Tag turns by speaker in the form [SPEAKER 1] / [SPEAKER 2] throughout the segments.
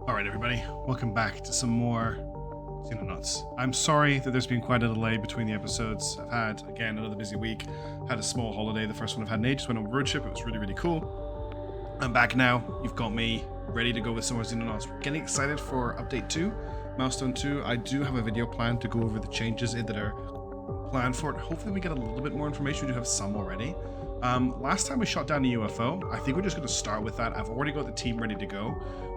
[SPEAKER 1] Alright everybody, welcome back to some more Xenonauts. I'm sorry that there's been quite a delay between the episodes. I've had, again, another busy week. Had a small holiday, the first one I've had in ages. Went on a road trip, it was really cool. I'm back now, you've got me ready to go with some more Xenonauts. We're getting excited for Update 2, Milestone 2. I do have a video planned to go over the changes that are planned for it. Hopefully we get a little bit more information. We do have some already. Last time we shot down a UFO, I think we're just going to start with that. I've already got the team ready to go.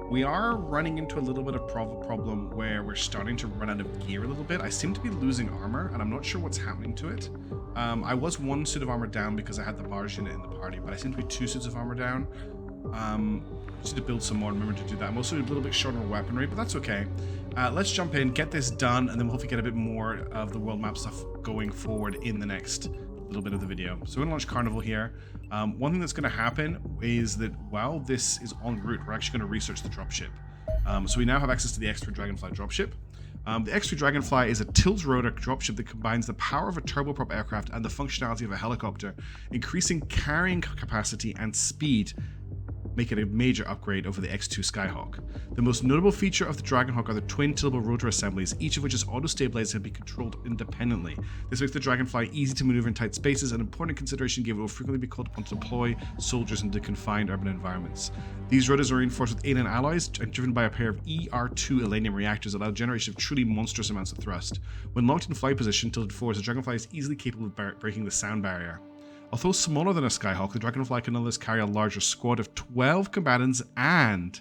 [SPEAKER 1] We are running into a little bit of problem where we're starting to run out of gear a little bit. I seem to be losing armor, and I'm not sure what's happening to it. I was one suit of armor down because I had the Mars unit in the party, but I seem to be 2 suits of armor down. Just need to build some more and remember to do that. I'm also a little bit short on weaponry, but that's okay. Let's jump in, get this done, and then we'll hopefully get a bit more of the world map stuff going forward in the next little bit of the video. So we're going to launch Carnival here. One thing that's going to happen is that while this is en route, we're actually going to research the dropship. So we now have access to the X3 Dragonfly dropship. The X3 Dragonfly is a tilt-rotor dropship that combines the power of a turboprop aircraft and the functionality of a helicopter, increasing carrying capacity and speed, make it a major upgrade over the X2 Skyhawk. The most notable feature of the Dragonhawk are the twin tilt rotor assemblies, each of which is auto-stabilized and can be controlled independently. This makes the Dragonfly easy to maneuver in tight spaces, an important consideration given it will frequently be called upon to deploy soldiers into confined urban environments. These rotors are reinforced with alien alloys and driven by a pair of ER2 Elenium reactors that allow generation of truly monstrous amounts of thrust. When locked in flight position, tilted forwards, the Dragonfly is easily capable of breaking the sound barrier. Although smaller than a Skyhawk, the Dragonfly can nonetheless carry a larger squad of 12 combatants and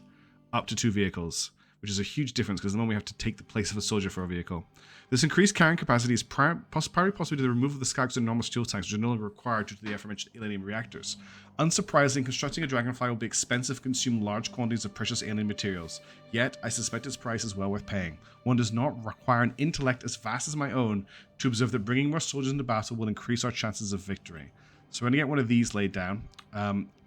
[SPEAKER 1] up to 2 vehicles, which is a huge difference because at the moment we have to take the place of a soldier for a vehicle. This increased carrying capacity is possibly due to the removal of the Skyhawk's enormous fuel tanks, which are no longer required due to the aforementioned alien reactors. Unsurprisingly, constructing a Dragonfly will be expensive, consume large quantities of precious alien materials. Yet, I suspect its price is well worth paying. One does not require an intellect as vast as my own to observe that bringing more soldiers into battle will increase our chances of victory. So we're going to get one of these laid down.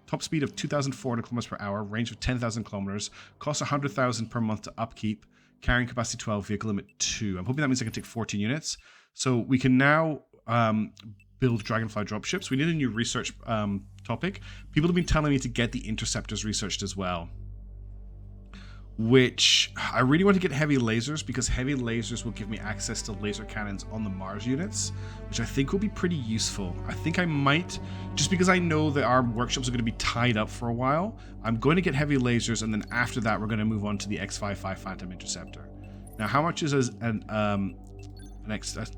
[SPEAKER 1] Top speed of 2,400 kilometers per hour, range of 10,000 kilometers, cost 100,000 per month to upkeep, carrying capacity 12, vehicle limit 2. I'm hoping that means I can take 14 units. So we can now build Dragonfly dropships. We need a new research topic. People have been telling me to get the interceptors researched as well, which I really want to get heavy lasers because heavy lasers will give me access to laser cannons on the Mars units, which I think will be pretty useful. I think I might, just because I know that our workshops are going to be tied up for a while, I'm going to get heavy lasers, and then after that we're going to move on to the X55 Phantom Interceptor. Now, how much is an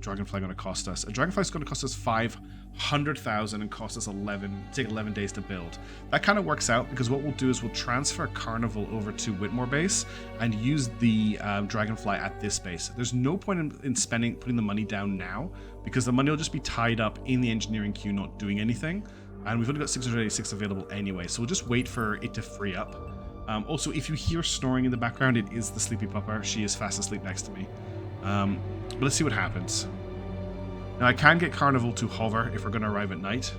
[SPEAKER 1] Dragonfly going to cost us? A Dragonfly is going to cost us 500,000 and cost us 11 days to build. That kind of works out because what we'll do is we'll transfer Carnival over to Whitmore base and use the Dragonfly at this base. There's no point in putting the money down now because the money will just be tied up in the engineering queue not doing anything, and we've only got 686 available anyway, so we'll just wait for it to free up. Also, if you hear snoring in the background, it is the sleepy pupper. She is fast asleep next to me. But let's see what happens. Now, I can get Carnival to hover if we're going to arrive at night.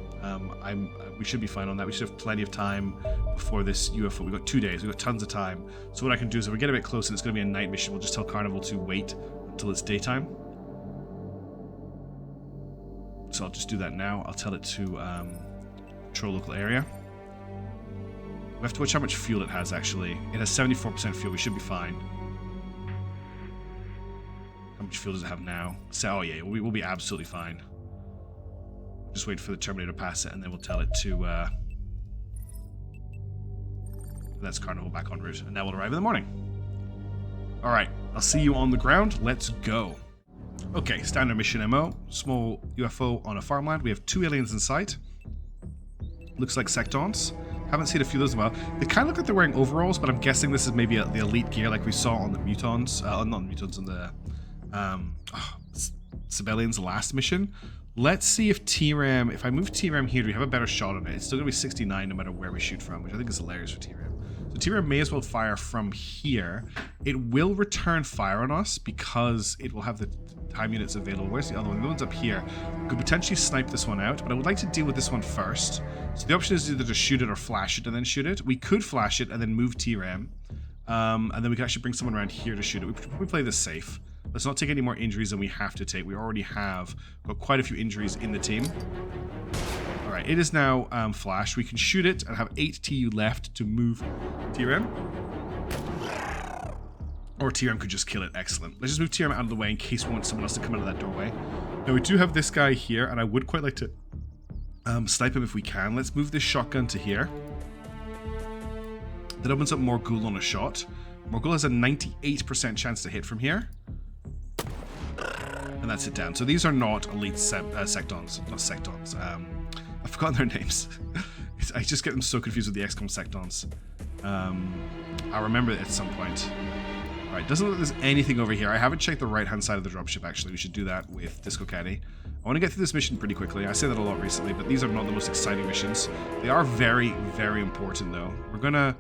[SPEAKER 1] We should be fine on that. We should have plenty of time before this UFO. We've got 2 days. We've got tons of time. So what I can do is if we get a bit close and it's going to be a night mission, we'll just tell Carnival to wait until it's daytime. So I'll just do that now. I'll tell it to control local area. We have to watch how much fuel it has, actually. It has 74% fuel. We should be fine. How much fuel does it have now? So, oh yeah, we'll be absolutely fine. Just wait for the Terminator to pass it, and then we'll tell it to that's Carnival back en route, and that will arrive in the morning. Alright, I'll see you on the ground. Let's go. Okay, standard mission MO. Small UFO on a farmland. We have 2 aliens in sight. Looks like sectons. Haven't seen a few of those in a while. They kind of look like they're wearing overalls, but I'm guessing this is maybe the elite gear like we saw on the Mutons. Not on the Mutons, on the Civilians last mission. Let's see if T-Ram, if I move T-Ram here, do we have a better shot on it? It's still going to be 69 no matter where we shoot from, which I think is hilarious for T-Ram. So T-Ram may as well fire from here. It will return fire on us because it will have the time units available. Where's the other one? The one's up here. We could potentially snipe this one out, but I would like to deal with this one first. So the option is either to shoot it or flash it and then shoot it. We could flash it and then move T-Ram. And then we can actually bring someone around here to shoot it. We probably play this safe. Let's not take any more injuries than we have to take. We already have got quite a few injuries in the team. Alright, it is now flash. We can shoot it and have 8 TU left to move T-Ram. Or TRM could just kill it. Excellent. Let's just move TRM out of the way in case we want someone else to come out of that doorway. Now, we do have this guy here, and I would quite like to snipe him if we can. Let's move this shotgun to here. That opens up Morgul on a shot. Morgul has a 98% chance to hit from here. And that's it down. So these are not elite sectons. Not sectons. I've forgotten their names. I just get them so confused with the XCOM sectons. I'll remember it at some point. Alright, doesn't look like there's anything over here. I haven't checked the right-hand side of the dropship, actually. We should do that with Disco Caddy. I want to get through this mission pretty quickly. I say that a lot recently, but these are not the most exciting missions. They are very, very important, though. We're gonna...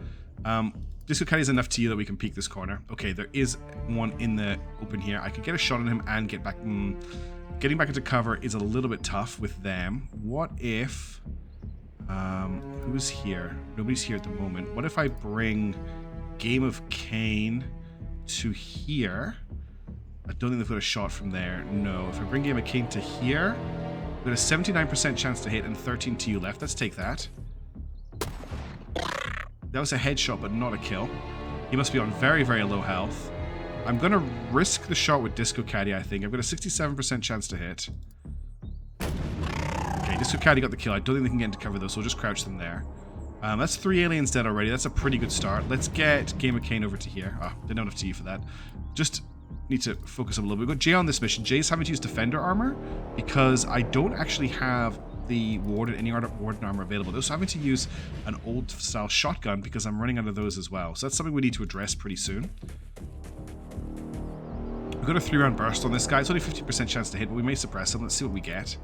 [SPEAKER 1] Disco Caddy is enough to you that we can peek this corner. Okay, there is one in the open here. I could get a shot on him and get back... getting back into cover is a little bit tough with them. What if... who's here? Nobody's here at the moment. What if I bring Game of Cain to here? I don't think they've got a shot from there. No. If I bring Game of Cain to here, we've got a 79% chance to hit and 13 to you left. Let's take that. That was a headshot, but not a kill. He must be on very, very low health. I'm going to risk the shot with Disco Caddy, I think. I've got a 67% chance to hit. Okay, Disco Caddy got the kill. I don't think they can get into cover, though, so we'll just crouch them there. That's 3 aliens dead already. That's a pretty good start. Let's get Game of Cain over to here. Oh, didn't have enough TE for that. Just need to focus up a little bit. We've got Jay on this mission. Jay's having to use Defender armor because I don't actually have the Warden armor available. They're also having to use an old style shotgun because I'm running out of those as well. So that's something we need to address pretty soon. We've got a 3-round burst on this guy. It's only 50% chance to hit, but we may suppress him. Let's see what we get.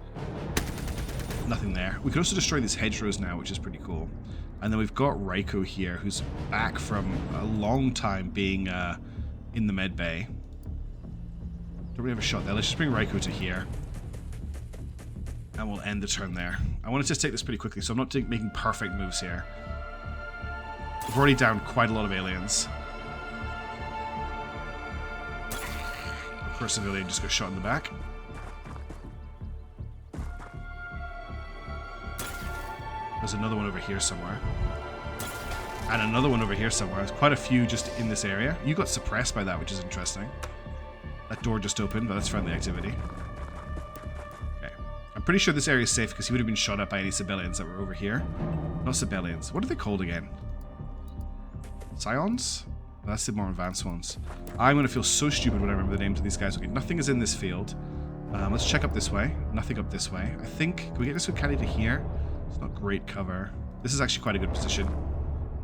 [SPEAKER 1] Nothing there. We can also destroy these hedgerows now, which is pretty cool. And then we've got Raiko here, who's back from a long time being in the med bay. Don't really have a shot there. Let's just bring Raiko to here. And we'll end the turn there. I want to just take this pretty quickly, so I'm not making perfect moves here. We've already downed quite a lot of aliens. The first civilian just got shot in the back. There's another one over here somewhere. And another one over here somewhere. There's quite a few just in this area. You got suppressed by that, which is interesting. That door just opened, but that's friendly activity. Okay. I'm pretty sure this area is safe because he would have been shot at by any civilians that were over here. Not civilians. What are they called again? Scions? Well, that's the more advanced ones. I'm going to feel so stupid when I remember the names of these guys. Okay, nothing is in this field. Let's check up this way. Nothing up this way. I think... Can we get this Caddy to here? It's not great cover. This is actually quite a good position.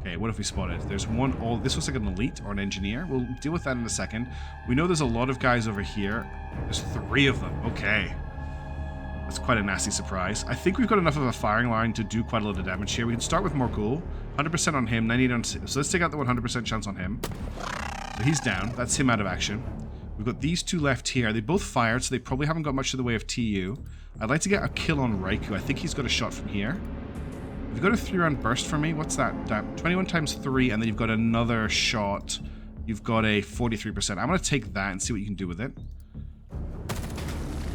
[SPEAKER 1] Okay, what have we spotted? There's one... This looks like an elite or an engineer. We'll deal with that in a second. We know there's a lot of guys over here. There's 3 of them. Okay. That's quite a nasty surprise. I think we've got enough of a firing line to do quite a lot of damage here. We can start with Morgul. 100% on him, 98 on... So let's take out the 100% chance on him. So he's down. That's him out of action. We've got these 2 left here. They both fired, so they probably haven't got much in the way of TU. I'd like to get a kill on Raikou. I think he's got a shot from here. You've got a 3-round burst for me. What's that? 21 times 3, and then you've got another shot. You've got a 43%. I'm going to take that and see what you can do with it.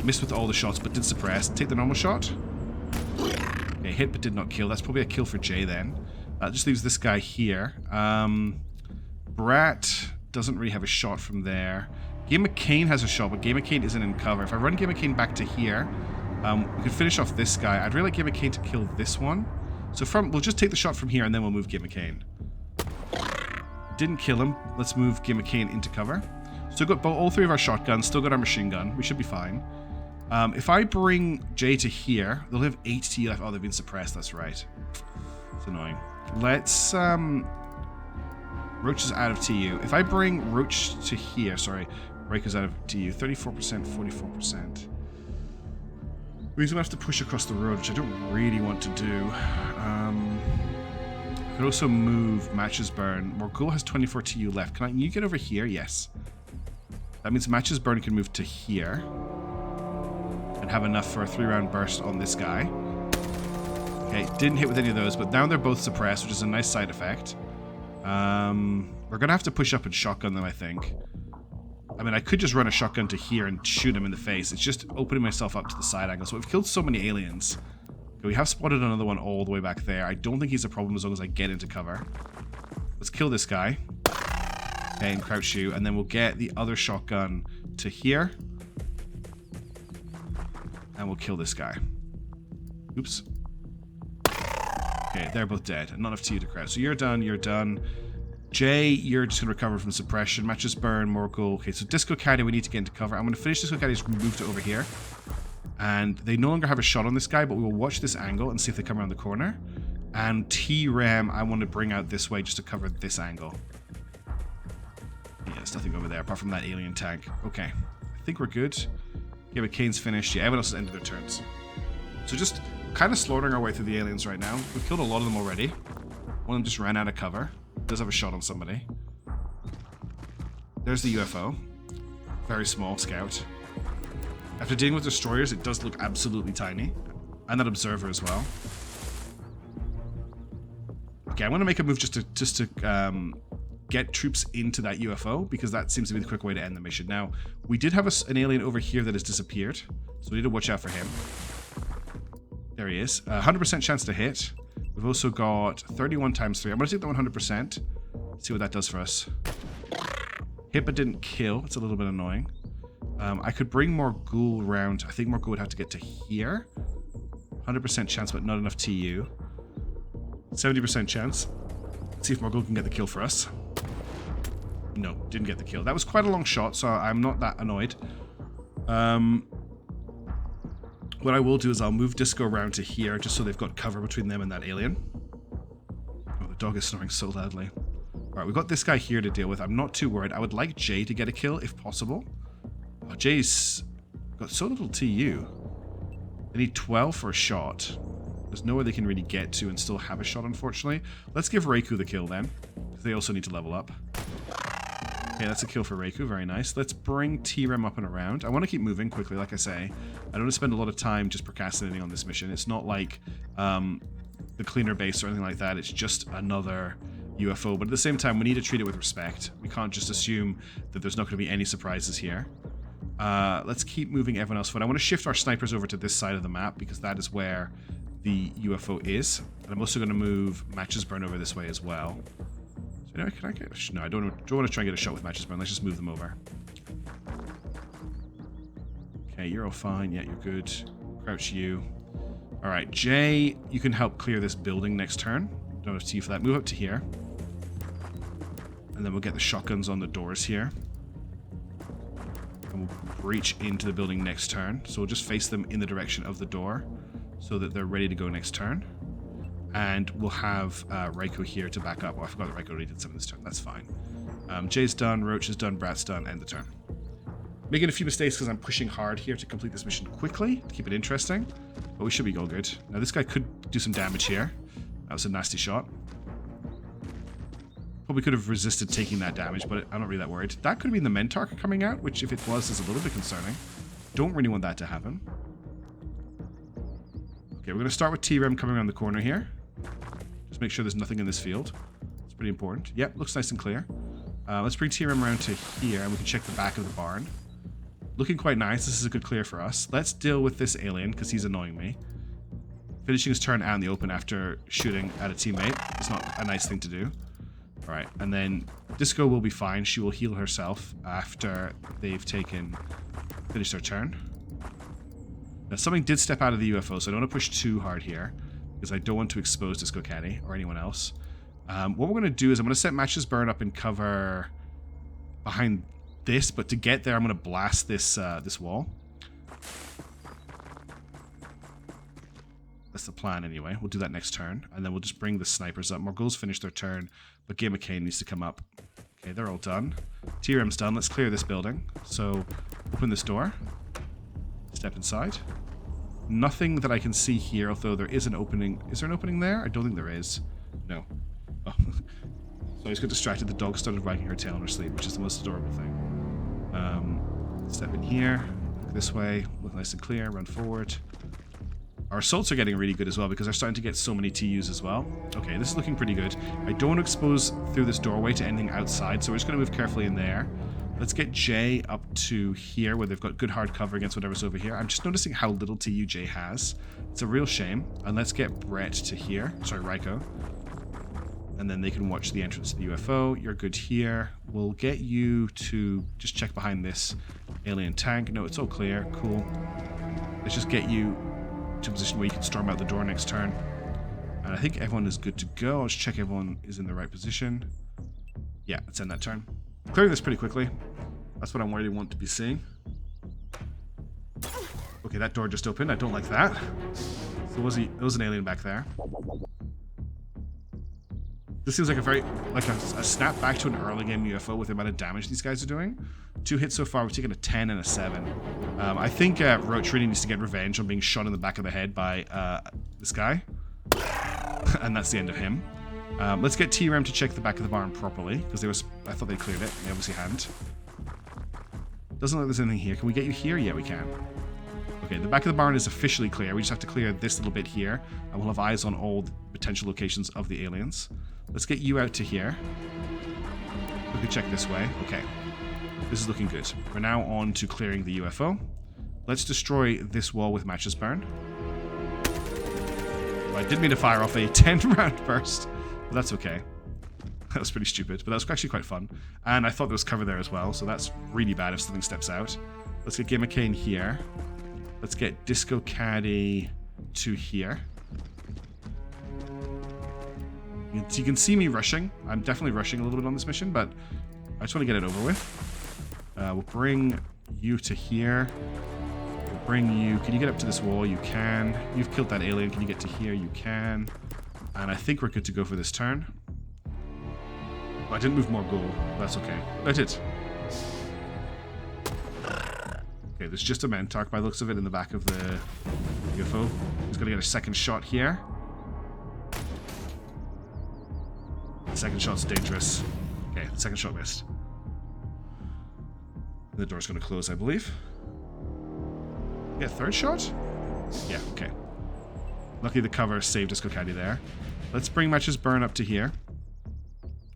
[SPEAKER 1] Missed with all the shots, but did suppress. Take the normal shot. Okay, hit but did not kill. That's probably a kill for Jay then. Just leaves this guy here. Brat doesn't really have a shot from there. Game of Cain has a shot, but Game of Cain isn't in cover. If I run Game of Cain back to here, we can finish off this guy. I'd really like Game of Cain to kill this one. So we'll just take the shot from here, and then we'll move Game of Cain. Didn't kill him. Let's move Game of Cain into cover. Still got all 3 of our shotguns. Still got our machine gun. We should be fine. If I bring Jay to here, they'll have 8 TE left. Oh, they've been suppressed. That's right. It's annoying. Let's... Roach is out of TU. If I bring Roach to here... Sorry. Raiko's out of TU. 34%, 44%. We're going to have to push across the road, which I don't really want to do. I could also move Matches Burn. Morgul has 24 TU left. Can you get over here? Yes. That means Matches Burn can move to here. And have enough for a 3-round burst on this guy. Okay, didn't hit with any of those, but now they're both suppressed, which is a nice side effect. We're going to have to push up and shotgun them, I think. I mean, I could just run a shotgun to here and shoot him in the face. It's just opening myself up to the side angle. So we've killed so many aliens. Okay, we have spotted another one all the way back there. I don't think he's a problem as long as I get into cover. Let's kill this guy. Okay, and crouch you, and then we'll get the other shotgun to here. And we'll kill this guy. Oops. Okay, they're both dead. Not enough to you to crouch. So you're done, you're done. Jay, you're just going to recover from suppression. Matches burn, more goal. Okay, so Disco Caddy, we need to get into cover. I'm going to finish Disco Caddy, just move to over here. And they no longer have a shot on this guy, but we will watch this angle and see if they come around the corner. And T-Ram, I want to bring out this way just to cover this angle. Yeah, there's nothing over there apart from that alien tank. Okay, I think we're good. Yeah, but Kane's finished. Yeah, everyone else has ended their turns. So just kind of slaughtering our way through the aliens right now. We've killed a lot of them already. One of them just ran out of cover. Does have a shot on somebody. There's the UFO. Very small scout. After dealing with destroyers, it does look absolutely tiny. And that observer as well. Okay, I'm going to make a move just to get troops into that UFO, because that seems to be the quick way to end the mission. Now, we did have an alien over here that has disappeared, so we need to watch out for him. There he is. 100% chance to hit. We've also got 31 times 3. I'm going to take that 100%. See what that does for us. Hit but didn't kill. It's a little bit annoying. I could bring more ghoul around. I think more ghoul would have to get to here. 100% chance, but not enough TU. 70% chance. Let's see if Morgul can get the kill for us. No, didn't get the kill. That was quite a long shot, so I'm not that annoyed. What I will do is I'll move Disco around to here, just so they've got cover between them and that alien. Oh, the dog is snoring so loudly. Alright, we've got this guy here to deal with. I'm not too worried. I would like Jay to get a kill, if possible. Oh, Jay's got so little TU. They need 12 for a shot. There's nowhere they can really get to and still have a shot, unfortunately. Let's give Reiku the kill then, because they also need to level up. Okay, that's a kill for Reiku. Very nice. Let's bring T-Rem up and around. I want to keep moving quickly, like I say. I don't want to spend a lot of time just procrastinating on this mission. It's not like the cleaner base or anything like that. It's just another UFO. But at the same time, we need to treat it with respect. We can't just assume that there's not going to be any surprises here. Let's keep moving everyone else forward. I want to shift our snipers over to this side of the map, because that is where the UFO is. And I'm also going to move Matches Burn over this way as well. So, can I get no, I don't want to try and get a shot with Matches Burn. Let's just move them over. Okay, you're all fine. Yeah, you're good. Crouch you. Alright, Jay, you can help clear this building next turn. Don't have to you for that. Move up to here. And then we'll get the shotguns on the doors here. And we'll breach into the building next turn. So we'll just face them in the direction of the door, so that they're ready to go next turn. And we'll have Reiko here to back up. Oh, I forgot that Reiko already did some of this turn. That's fine. Jay's done, Roach is done, Brat's done, end the turn. Making a few mistakes because I'm pushing hard here to complete this mission quickly, to keep it interesting. But we should be all good. Now this guy could do some damage here. That was a nasty shot. Probably could have resisted taking that damage, but I'm not really that worried. That could have been the Mentark coming out, which if it was, is a little bit concerning. Don't really want that to happen. Okay, we're going to start with T-Rem coming around the corner here. Just make sure there's nothing in this field. It's pretty important. Yep, looks nice and clear. Let's bring T-Rem around to here, and we can check the back of the barn. Looking quite nice. This is a good clear for us. Let's deal with this alien, because he's annoying me. Finishing his turn out in the open after shooting at a teammate is not a nice thing to do. Alright, and then Disco will be fine. She will heal herself after they've finished their turn. Now, something did step out of the UFO, so I don't want to push too hard here, because I don't want to expose Disco Caddy or anyone else. What we're going to do is I'm going to set Matches Burn up and cover behind this, but to get there, I'm going to blast this this wall. That's the plan anyway. We'll do that next turn, and then we'll just bring the snipers up. Morgul's finished their turn, but Game McCain needs to come up. Okay, they're all done. T-Rem's done. Let's clear this building. So, open this door. Step inside. Nothing that I can see here, although there is an opening. Is there an opening there? I don't think there is. No. Oh. So I just got distracted. The dog started wagging her tail in her sleep, which is the most adorable thing. Step in here. Look this way. Look nice and clear. Run forward. Our assaults are getting really good as well, because they're starting to get so many TUs as well. Okay, this is looking pretty good. I don't want to expose through this doorway to anything outside, so we're just going to move carefully in there. Let's get Jay up to here, where they've got good hard cover against whatever's over here. I'm just noticing how little TU Jay has. It's a real shame. And let's get Brett to here. Sorry, Raiko. and then they can watch the entrance to the UFO. You're good here. We'll get you to just check behind this alien tank. No, it's all clear. Cool. Let's just get you to a position where you can storm out the door next turn. And I think everyone is good to go. I'll just check everyone is in the right position. Yeah, let's end that turn. Clearing this pretty quickly. That's what I really want to be seeing. Okay, that door just opened. I don't like that. So there was an alien back there. This seems like a snap back to an early game UFO with the amount of damage these guys are doing. 2 hits so far. We've taken a 10 and a 7. I think Roach really needs to get revenge on being shot in the back of the head by this guy. And that's the end of him. Let's get T-Ram to check the back of the barn properly, because I thought they cleared it. They obviously hadn't. Doesn't look like there's anything here. Can we get you here? Yeah, we can. Okay, the back of the barn is officially clear. We just have to clear this little bit here, and we'll have eyes on all the potential locations of the aliens. Let's get you out to here. We can check this way. Okay. This is looking good. We're now on to clearing the UFO. Let's destroy this wall with matches burn. Well, I did mean to fire off a 10-round burst, but that's okay. That was pretty stupid, but that was actually quite fun. And I thought there was cover there as well, so that's really bad if something steps out. Let's get Game McCain here. Let's get Disco Caddy to here. You can see me rushing. I'm definitely rushing a little bit on this mission, but I just want to get it over with. We'll bring you to here. We'll bring you... Can you get up to this wall? You can. You've killed that alien. Can you get to here? You can. And I think we're good to go for this turn. Oh, I didn't move more goal. That's okay. I did. Okay, there's just a Mentark by the looks of it in the back of the UFO. He's going to get a second shot here. The second shot's dangerous. Okay, the second shot missed. The door's going to close, I believe. Yeah, third shot? Yeah, okay. Luckily the cover saved Disco Caddy there. Let's bring Matches Burn up to here.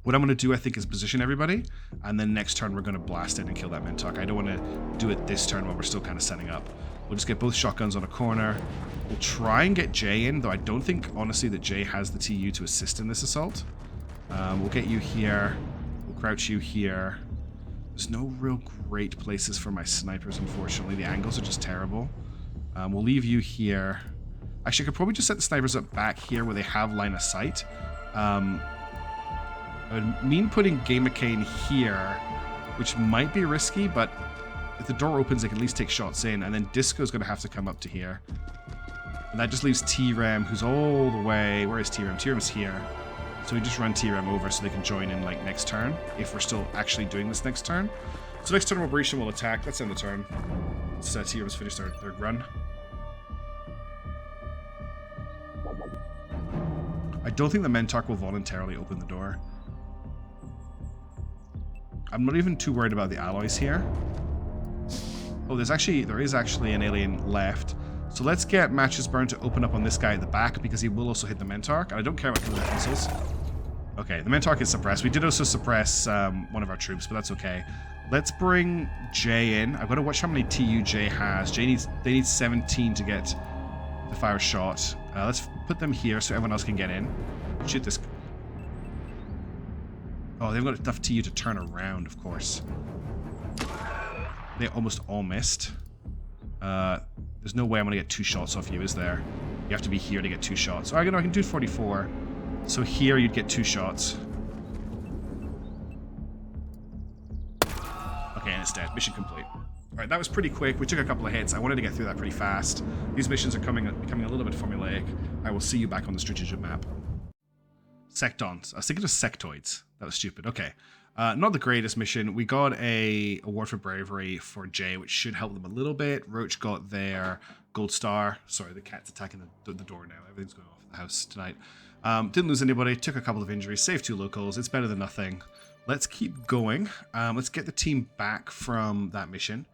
[SPEAKER 1] What I'm going to do, I think, is position everybody, and then next turn we're going to blast in and kill that Mentark. I don't want to do it this turn while we're still kind of setting up. We'll just get both shotguns on a corner. We'll try and get Jay in, though I don't think, honestly, that Jay has the TU to assist in this assault. We'll get you here. We'll crouch you here. There's no real great places for my snipers, unfortunately. The angles are just terrible. We'll leave you here. Actually, I could probably just set the snipers up back here where they have line of sight. I would mean putting Game McCain here, which might be risky, but if the door opens, they can at least take shots in, and then Disco's going to have to come up to here. And that just leaves T-Ram, who's all the way... Where is T-Ram? T-Ram's here. So we just run T-Ram over so they can join in, like, next turn, if we're still actually doing this next turn. So next turn, we'll breach and we'll attack. Let's end the turn. T-Ram's finished their run. I don't think the Mentark will voluntarily open the door. I'm not even too worried about the alloys here. Oh, there is actually an alien left. So let's get Matches Burn to open up on this guy at the back, because he will also hit the Mentark. And I don't care about killing the missiles. Okay, the Mentark is suppressed. We did also suppress one of our troops, but that's okay. Let's bring Jay in. I've got to watch how many TU Jay has. They need 17 to get to fire a shot. Let's put them here so everyone else can get in. Shoot this. Oh, they've got enough TU to turn around, of course. They almost all missed. There's no way I'm going to get 2 shots off you, is there? You have to be here to get 2 shots. Oh, I can do 44. So here you'd get 2 shots. Okay, and it's dead. Mission complete. Alright, that was pretty quick. We took a couple of hits. I wanted to get through that pretty fast. These missions are becoming a little bit formulaic. I will see you back on the strategic map. Sectons. I was thinking of sectoids. That was stupid. Okay. Not the greatest mission. We got a award for bravery for Jay, which should help them a little bit. Roach got their gold star. Sorry, the cat's attacking the door now. Everything's going off in the house tonight. Didn't lose anybody. Took a couple of injuries. Saved 2 locals. It's better than nothing. Let's keep going. Let's get the team back from that mission.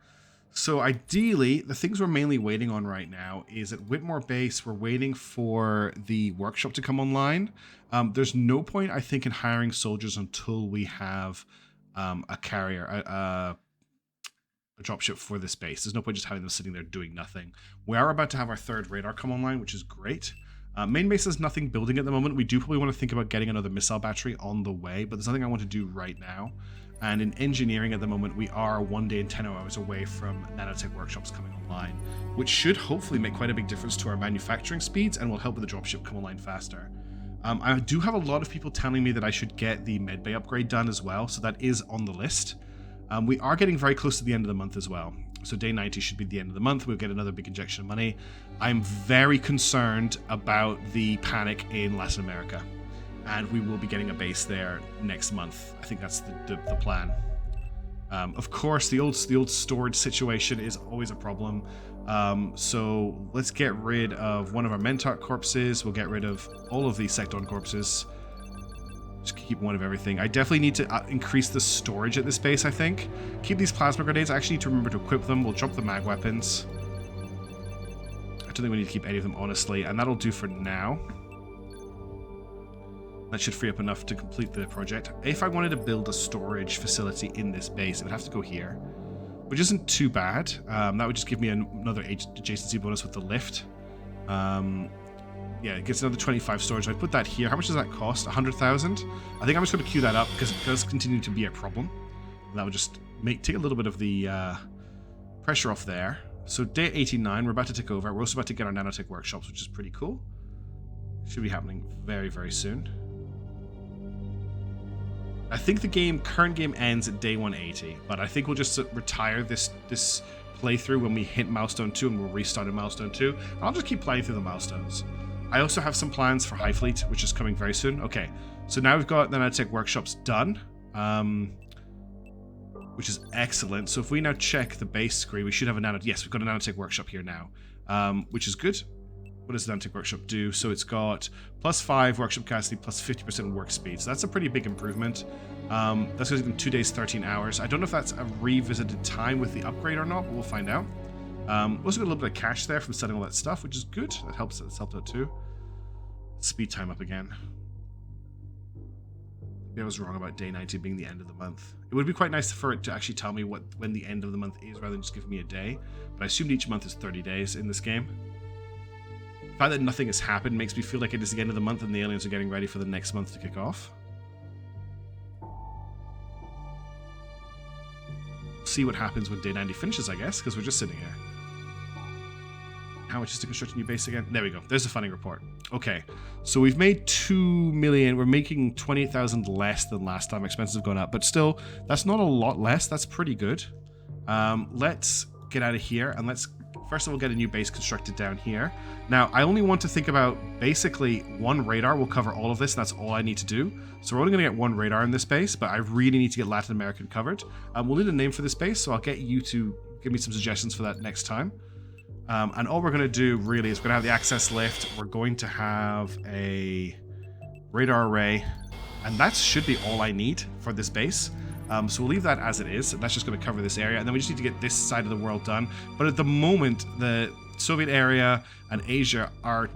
[SPEAKER 1] So ideally, the things we're mainly waiting on right now is at Whitmore Base, we're waiting for the workshop to come online. There's no point, I think, in hiring soldiers until we have a carrier, a dropship for this base. There's no point just having them sitting there doing nothing. We are about to have our 3rd radar come online, which is great. Main base has nothing building at the moment. We do probably want to think about getting another missile battery on the way, but there's nothing I want to do right now. And in engineering at the moment, we are 1 day and 10 hours away from nanotech workshops coming online, which should hopefully make quite a big difference to our manufacturing speeds and will help with the dropship come online faster. I do have a lot of people telling me that I should get the medbay upgrade done as well, so that is on the list. We are getting very close to the end of the month as well. So day 90 should be the end of the month. We'll get another big injection of money. I'm very concerned about the panic in Latin America, and we will be getting a base there next month. I think that's the plan. Of course, the old storage situation is always a problem. So let's get rid of one of our Mentat corpses. We'll get rid of all of these Secton corpses. Just keep one of everything. I definitely need to increase the storage at this base, I think. Keep these plasma grenades. I actually need to remember to equip them. We'll drop the mag weapons. I don't think we need to keep any of them, honestly. And that'll do for now. That should free up enough to complete the project. If I wanted to build a storage facility in this base, it would have to go here, which isn't too bad. That would just give me another adjacency bonus with the lift. Yeah, it gets another 25 storage. I put that here. How much does that cost? 100,000? I think I'm just going to queue that up because it does continue to be a problem. That would just take a little bit of the pressure off there. So day 89, we're about to take over. We're also about to get our nanotech workshops, which is pretty cool. Should be happening very, very soon. I think the current game ends at day 180, but I think we'll just retire this playthrough when we hit milestone 2, and we'll restart at milestone 2. And I'll just keep playing through the milestones. I also have some plans for High Fleet, which is coming very soon. Okay, so now we've got the nanotech workshops done, which is excellent. So if we now check the base screen, we should have a yes, we've got a nanotech workshop here now, which is good. What does the nanotech workshop do? So it's got +5 workshop capacity, +50% work speed. So that's a pretty big improvement. That's going to give them 2 days, 13 hours. I don't know if that's a revisited time with the upgrade or not, but we'll find out. Also got a little bit of cash there from selling all that stuff, which is good. That helps. That's helped out too. Speed time up again. Maybe I was wrong about day 90 being the end of the month. It would be quite nice for it to actually tell me when the end of the month is, rather than just give me a day. But I assumed each month is 30 days in this game. The fact that nothing has happened makes me feel like it is the end of the month and the aliens are getting ready for the next month to kick off. See what happens when day 90 finishes, I guess, because we're just sitting here. How much is to construct a new base again? There we go. There's the funding report. Okay, so we've made 2 million. We're making 28,000 less than last time. Expenses have gone up, but still, that's not a lot less. That's pretty good. Let's get out of here and let's first of all get a new base constructed down here. Now, I only want to think about basically 1 radar will cover all of this, and that's all I need to do. So we're only going to get 1 radar in this base, but I really need to get Latin American covered. We'll need a name for this base, so I'll get you to give me some suggestions for that next time. And all we're going to do really is we're going to have the access lift. We're going to have a radar array, and that should be all I need for this base. So we'll leave that as it is. That's just going to cover this area, and then we just need to get this side of the world done. But at the moment, the Soviet area and Asia are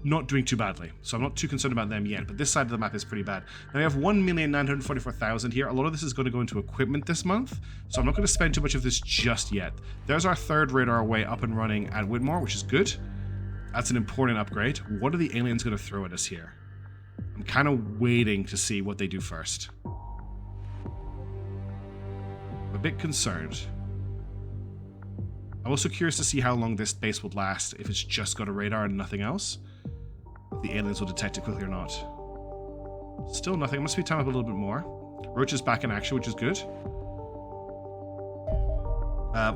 [SPEAKER 1] not doing too badly, so I'm not too concerned about them yet, but this side of the map is pretty bad. Now we have 1,944,000 here. A lot of this is going to go into equipment this month, so I'm not going to spend too much of this just yet. There's our 3rd radar array up and running at Whitmore, which is good. That's an important upgrade. What are the aliens going to throw at us here? I'm kind of waiting to see what they do first. I'm a bit concerned. I'm also curious to see how long this base will last if it's just got a radar and nothing else. If the aliens will detect it quickly or not. Still nothing. I'm going to speed time up a little bit more. Roach is back in action, which is good.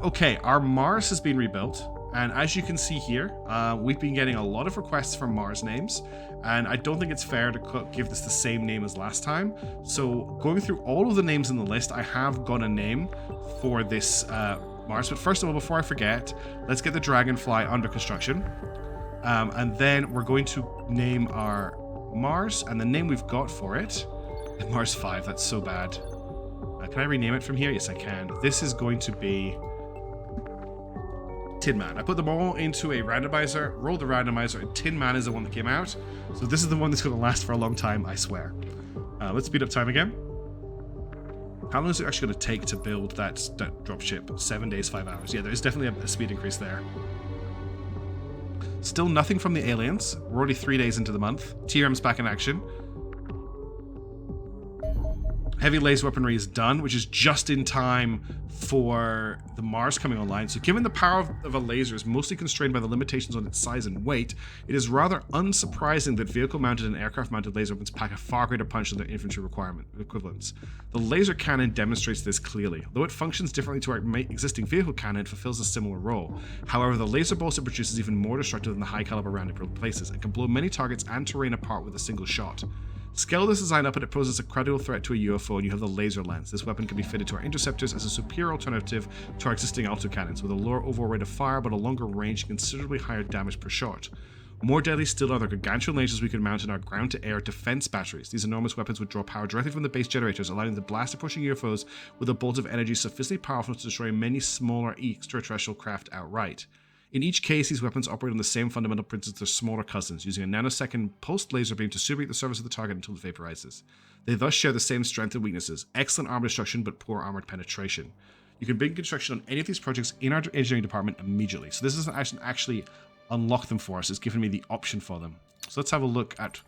[SPEAKER 1] Okay, our Mars has been rebuilt. And as you can see here, we've been getting a lot of requests for Mars names. And I don't think it's fair to give this the same name as last time. So going through all of the names in the list, I have got a name for this Mars. But first of all, before I forget, let's get the Dragonfly under construction. And then we're going to name our Mars, and the name we've got for it, Mars 5, that's so bad. Can I rename it from here? Yes, I can. This is going to be Tin Man. I put them all into a randomizer, rolled the randomizer, and Tin Man is the one that came out. So this is the one that's going to last for a long time, I swear. Let's speed up time again. How long is it actually going to take to build that dropship? 7 days, 5 hours. Yeah, there is definitely a speed increase there. Still nothing from the aliens. We're already 3 days into the month. TRM's back in action. Heavy laser weaponry is done, which is just in time for the Mars coming online. So given the power of a laser is mostly constrained by the limitations on its size and weight, it is rather unsurprising that vehicle-mounted and aircraft-mounted laser weapons pack a far greater punch than their infantry equivalents. The laser cannon demonstrates this clearly. Though it functions differently to our existing vehicle cannon, it fulfills a similar role. However, the laser bolts it produces is even more destructive than the high-caliber round it replaces, and can blow many targets and terrain apart with a single shot. Scale this design up and it poses a credible threat to a UFO, and you have the laser lens. This weapon can be fitted to our interceptors as a superior alternative to our existing autocannons, with a lower overall rate of fire but a longer range and considerably higher damage per shot. More deadly still are the gargantuan lasers we could mount in our ground-to-air defense batteries. These enormous weapons would draw power directly from the base generators, allowing them to blast approaching UFOs with a bolt of energy sufficiently powerful to destroy many smaller extraterrestrial craft outright. In each case, these weapons operate on the same fundamental principles as their smaller cousins, using a nanosecond pulsed laser beam to superheat the surface of the target until it vaporizes. They thus share the same strength and weaknesses: excellent armor destruction, but poor armored penetration. You can begin construction on any of these projects in our engineering department immediately. So this doesn't actually unlock them for us, it's given me the option for them. So let's have a look at,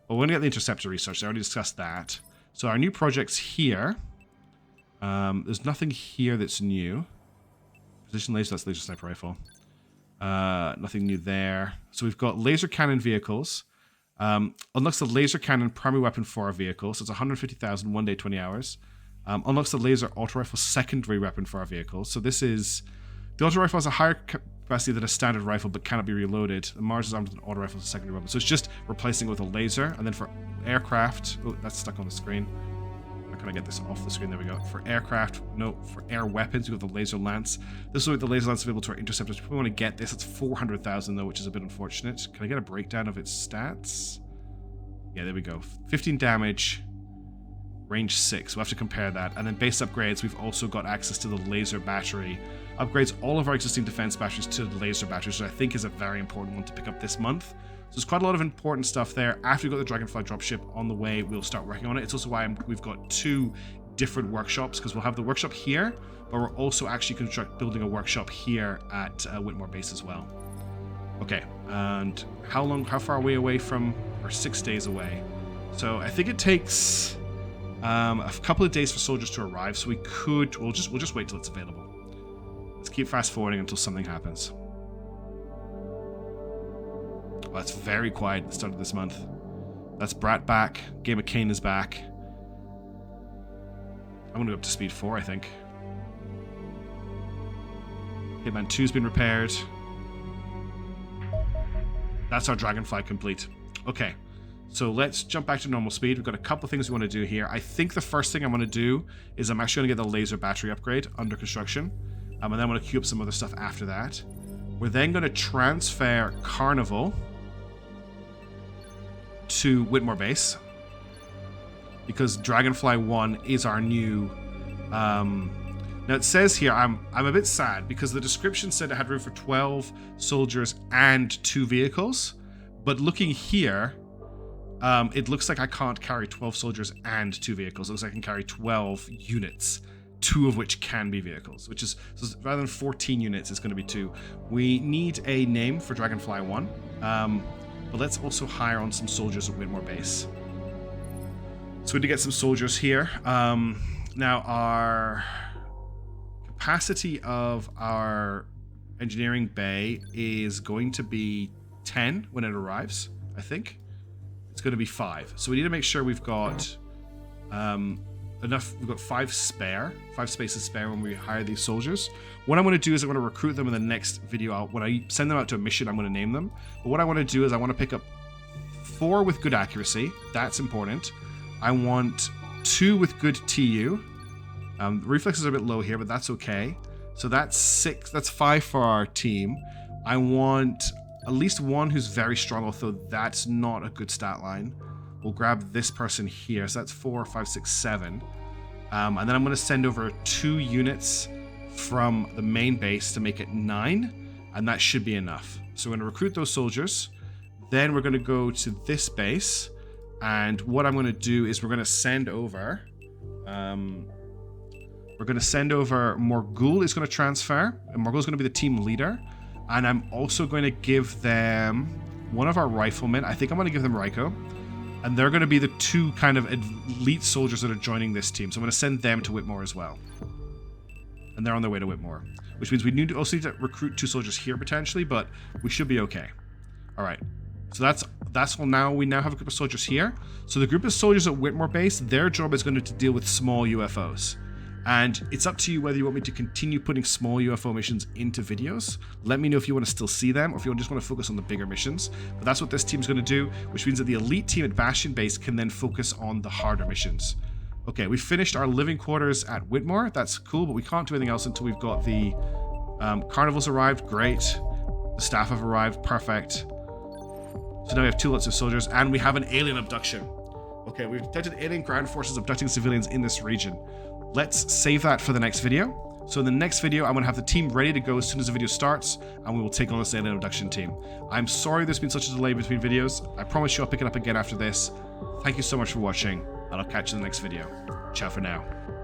[SPEAKER 1] well, we're going to get the interceptor research. I already discussed that. So our new projects here, there's nothing here that's new. Position laser, that's laser sniper rifle. Nothing new there. So we've got laser cannon vehicles. Unlocks the laser cannon primary weapon for our vehicle. So it's 150,000, 1 day, 20 hours. Unlocks the laser auto rifle secondary weapon for our vehicle. So this is, the auto rifle has a higher capacity than a standard rifle but cannot be reloaded. The Mars is armed with an auto rifle as a secondary weapon. So it's just replacing it with a laser. And then for aircraft, oh, that's stuck on the screen. How can I get this off the screen? There we go. For aircraft, no. For air weapons, we have the laser lance. This will make the laser lance available to our interceptors. We want to get this. It's 400,000 though, which is a bit unfortunate. Can I get a breakdown of its stats? Yeah, there we go. 15 damage, range 6. We'll have to compare that. And then base upgrades, we've also got access to the laser battery. Upgrades all of our existing defense batteries to the laser batteries, which I think is a very important one to pick up this month. So there's quite a lot of important stuff there. After we've got the Dragonfly dropship on the way, we'll start working on it. It's also why we've got 2 different workshops, because we'll have the workshop here, but we're also actually building a workshop here at Whitmore Base as well. Okay, and how far are we away from, or 6 days away? So I think it takes a couple of days for soldiers to arrive, so we'll just wait till it's available. Let's keep fast forwarding until something happens. Well, that's very quiet at the start of this month. That's Brat back. Game of Kane is back. I'm going to go up to speed 4, I think. Hitman 2's been repaired. That's our Dragonfly complete. Okay, so let's jump back to normal speed. We've got a couple of things we want to do here. I think the first thing I'm going to do is I'm actually going to get the laser battery upgrade under construction. And then I'm going to queue up some other stuff after that. We're then going to transfer Carnival to Whitmore Base, because Dragonfly 1 is our new now it says here, I'm a bit sad because the description said it had room for 12 soldiers and 2 vehicles, but looking here, it looks like I can't carry 12 soldiers and 2 vehicles. It looks like I can carry 12 units, 2 of which can be vehicles, which is, so rather than 14 units, it's going to be 2. We need a name for Dragonfly 1. But let's also hire on some soldiers at Whitmore Base. So we need to get some soldiers here. Now our capacity of our engineering bay is going to be 10 when it arrives, I think. It's going to be 5. So we need to make sure we've got enough. We've got 5 spaces spare when we hire these soldiers. What I'm going to do is I'm going to recruit them in the next video. When I send them out to a mission, I'm going to name them. But what I want to do is I want to pick up 4 with good accuracy. That's important. I want 2 with good TU. Reflexes are a bit low here, but that's okay. So that's 6. That's 5 for our team. I want at least 1 who's very strong, although that's not a good stat line. We'll grab this person here. So that's 4, 5, 6, 7. And then I'm going to send over 2 units from the main base to make it 9. And that should be enough. So we're going to recruit those soldiers. Then we're going to go to this base. And what I'm going to do is we're going to send over... Morgul is going to transfer. And Morgul is going to be the team leader. And I'm also going to give them one of our riflemen. I think I'm going to give them Raiko. And they're going to be the 2 kind of elite soldiers that are joining this team. So I'm going to send them to Whitmore as well. And they're on their way to Whitmore. Which means we need to also need to recruit 2 soldiers here potentially, but we should be okay. Alright. So that's all now. We now have a group of soldiers here. So the group of soldiers at Whitmore base, their job is going to deal with small UFOs. And it's up to you whether you want me to continue putting small UFO missions into videos. Let me know if you want to still see them or if you just want to focus on the bigger missions. But that's what this team's going to do, which means that the elite team at Bastion base can then focus on the harder missions. Okay, we finished our living quarters at Whitmore. That's cool, but we can't do anything else until we've got the carnivals arrived. Great. The staff have arrived. Perfect. So now we have 2 lots of soldiers, and we have an alien abduction. Okay, we've detected alien ground forces abducting civilians in this region. Let's save that for the next video. So in the next video, I'm going to have the team ready to go as soon as the video starts, and we will take on this alien abduction team. I'm sorry there's been such a delay between videos. I promise you I'll pick it up again after this. Thank you so much for watching, and I'll catch you in the next video. Ciao for now.